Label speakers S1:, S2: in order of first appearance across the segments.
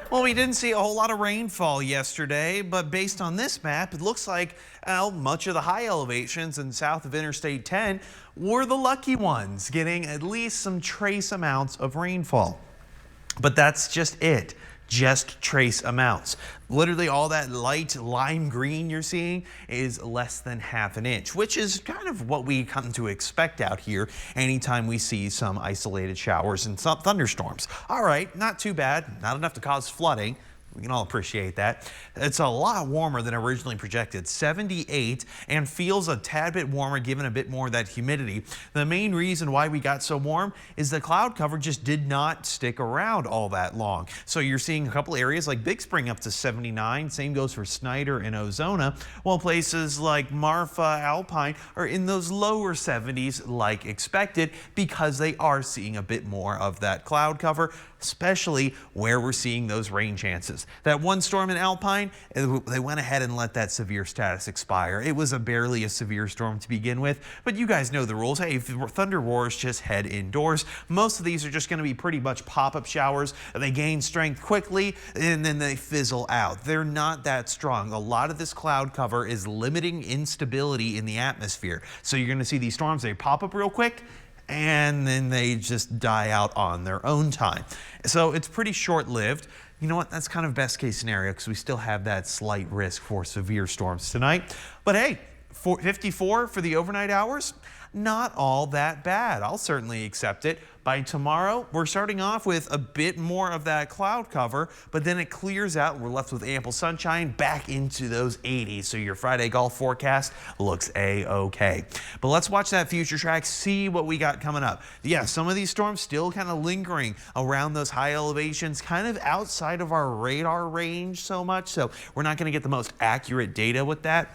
S1: Well, we didn't see a whole lot of rainfall yesterday, but based on this map, it looks like much of the high elevations in south of Interstate 10 were the lucky ones, getting at least some trace amounts of rainfall. But that's just it. Just trace amounts. Literally all that light lime green you're seeing is less than ½ an inch, which is kind of what we come to expect out here anytime we see some isolated showers and some thunderstorms. All right, not too bad, not enough to cause flooding. We can all appreciate that. It's a lot warmer than originally projected, 78, and feels a tad bit warmer given a bit more of that humidity. The main reason why we got so warm is the cloud cover just did not stick around all that long. So you're seeing a couple areas like Big Spring up to 79. Same goes for Snyder and Ozona, while places like Marfa, Alpine are in those lower 70s like expected because they are seeing a bit more of that cloud cover, especially where we're seeing those rain chances. That one storm in Alpine, they went ahead and let that severe status expire. It was barely a severe storm to begin with, but you guys know the rules. Hey, if thunder roars, just head indoors. Most of these are just going to be pretty much pop-up showers. They gain strength quickly and then they fizzle out. They're not that strong. A lot of this cloud cover is limiting instability in the atmosphere. So you're going to see these storms, they pop up real quick and then they just die out on their own time. So it's pretty short-lived. You know what? That's kind of best case scenario because we still have that slight risk for severe storms tonight. But hey, 54 for the overnight hours, not all that bad. I'll certainly accept it. By tomorrow, we're starting off with a bit more of that cloud cover, but then it clears out and we're left with ample sunshine back into those 80s. So your Friday golf forecast looks a-okay. But let's watch that future track, see what we got coming up. Yeah, some of these storms still kind of lingering around those high elevations, kind of outside of our radar range so much. So we're not going to get the most accurate data with that,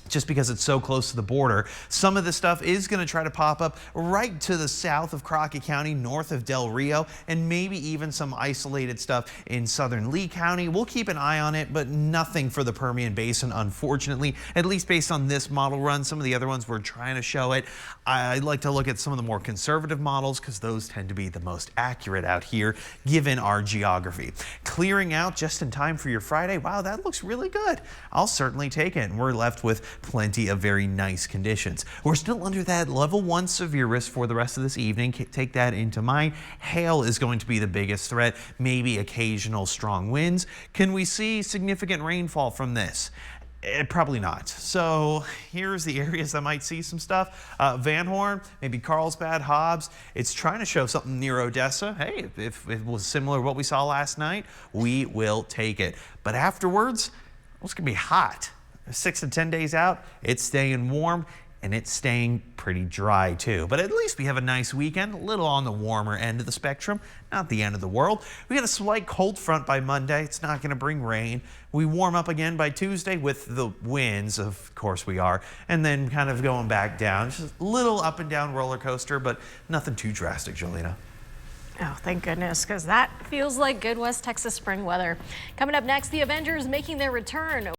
S1: just because it's so close to the border. Some of the stuff is going to try to pop up right to the south of Crockett County, north of Del Rio, and maybe even some isolated stuff in southern Lee County. We'll keep an eye on it, but nothing for the Permian Basin, unfortunately, at least based on this model run. Some of the other ones we're trying to show it. I'd like to look at some of the more conservative models because those tend to be the most accurate out here, given our geography. Clearing out just in time for your Friday. Wow, that looks really good. I'll certainly take it. And we're left with plenty of very nice conditions. We're still under that level 1 severe risk for the rest of this evening. Take that into mind. Hail is going to be the biggest threat, maybe occasional strong winds. Can we see significant rainfall from this? Probably not. So here's the areas that might see some stuff. Van Horn, maybe Carlsbad, Hobbs. It's trying to show something near Odessa. Hey, if it was similar to what we saw last night, we will take it. But afterwards, it's going to be hot. 6 to 10 days out, it's staying warm and it's staying pretty dry too. But at least we have a nice weekend, a little on the warmer end of the spectrum, not the end of the world. We got a slight cold front by Monday. It's not going to bring rain. We warm up again by Tuesday with the winds, of course we are, and then kind of going back down. Just a little up and down roller coaster, but nothing too drastic, Jolena.
S2: Oh, thank goodness, because that feels like good West Texas spring weather. Coming up next, the Avengers making their return.